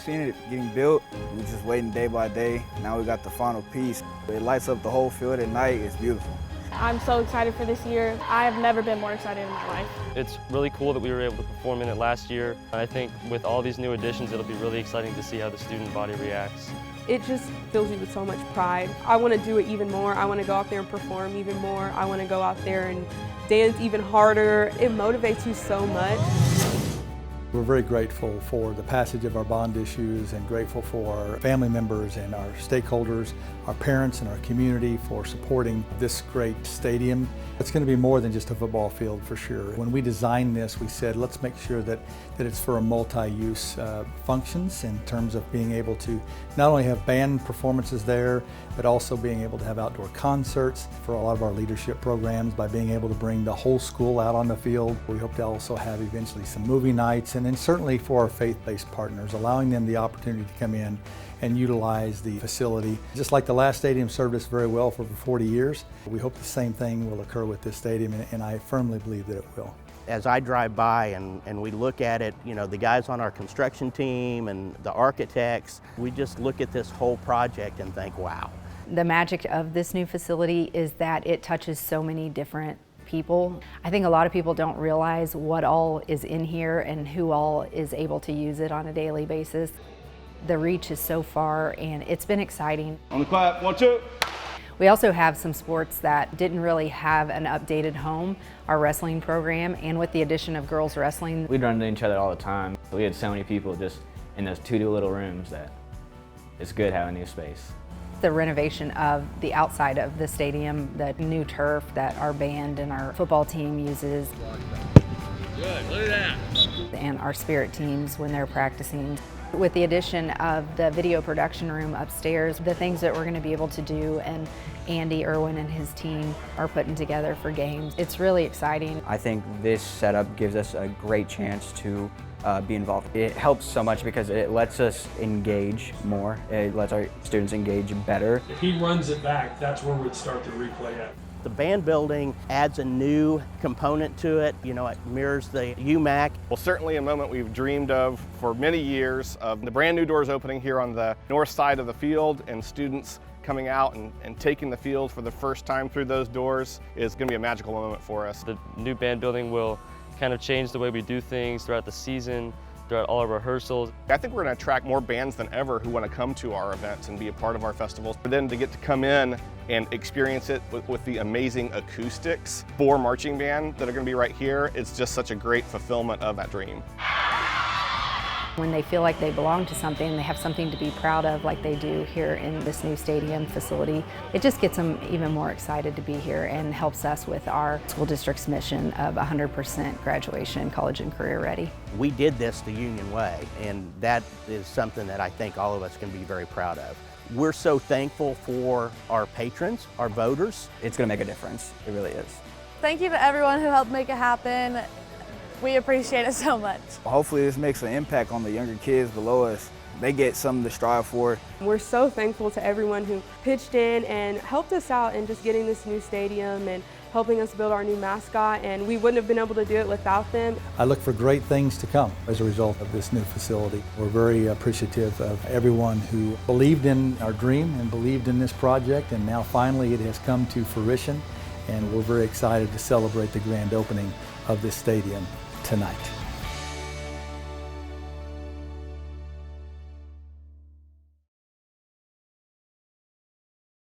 seen it getting built. We're just waiting day by day. Now we got the final piece. It lights up the whole field at night. It's beautiful. I'm so excited for this year. I have never been more excited in my life. It's really cool that we were able to perform in it last year. I think with all these new additions, it'll be really exciting to see how the student body reacts. It just fills you with so much pride. I want to do it even more. I want to go out there and perform even more. I want to go out there and dance even harder. It motivates you so much. We're very grateful for the passage of our bond issues and grateful for our family members and our stakeholders, our parents and our community for supporting this great stadium. It's going to be more than just a football field for sure. When we designed this, we said let's make sure that it's for a multi-use functions in terms of being able to not only have band performances there, but also being able to have outdoor concerts for a lot of our leadership programs by being able to bring the whole school out on the field. We hope to also have eventually some movie nights, and then certainly for our faith-based partners, allowing them the opportunity to come in and utilize the facility. Just like the last stadium served us very well for 40 years, we hope the same thing will occur with this stadium, and I firmly believe that it will. As I drive by and we look at it, you know, the guys on our construction team and the architects, we just look at this whole project and think, wow. The magic of this new facility is that it touches so many different people. I think a lot of people don't realize what all is in here and who all is able to use it on a daily basis. The reach is so far, and it's been exciting. On the clap, 1, 2. We also have some sports that didn't really have an updated home, our wrestling program, and with the addition of girls wrestling. We'd run into each other all the time. We had so many people just in those 2 little rooms that it's good having new space. The renovation of the outside of the stadium, the new turf that our band and our football team uses. Good, look at that. And our spirit teams when they're practicing. With the addition of the video production room upstairs, the things that we're going to be able to do, and Andy Irwin and his team are putting together for games. It's really exciting. I think this setup gives us a great chance to be involved. It helps so much because it lets us engage more. It lets our students engage better. If he runs it back, that's where we'd start the replay at. The band building adds a new component to it. You know, it mirrors the UMAC. Well, certainly a moment we've dreamed of for many years, of the brand new doors opening here on the north side of the field, and students coming out and taking the field for the first time through those doors is going to be a magical moment for us. The new band building will kind of change the way we do things throughout the season, throughout all our rehearsals. I think we're going to attract more bands than ever who want to come to our events and be a part of our festivals. For them to get to come in and experience it with the amazing acoustics for marching band that are going to be right here, it's just such a great fulfillment of that dream. When they feel like they belong to something, they have something to be proud of like they do here in this new stadium facility, it just gets them even more excited to be here and helps us with our school district's mission of 100% graduation, college and career ready. We did this the Union way, and that is something that I think all of us can be very proud of. We're so thankful for our patrons, our voters. It's going to make a difference. It really is. Thank you to everyone who helped make it happen. We appreciate it so much. Hopefully this makes an impact on the younger kids below us. They get something to strive for. We're so thankful to everyone who pitched in and helped us out in just getting this new stadium and helping us build our new mascot, and we wouldn't have been able to do it without them. I look for great things to come as a result of this new facility. We're very appreciative of everyone who believed in our dream and believed in this project, and now finally it has come to fruition, and we're very excited to celebrate the grand opening of this stadium tonight.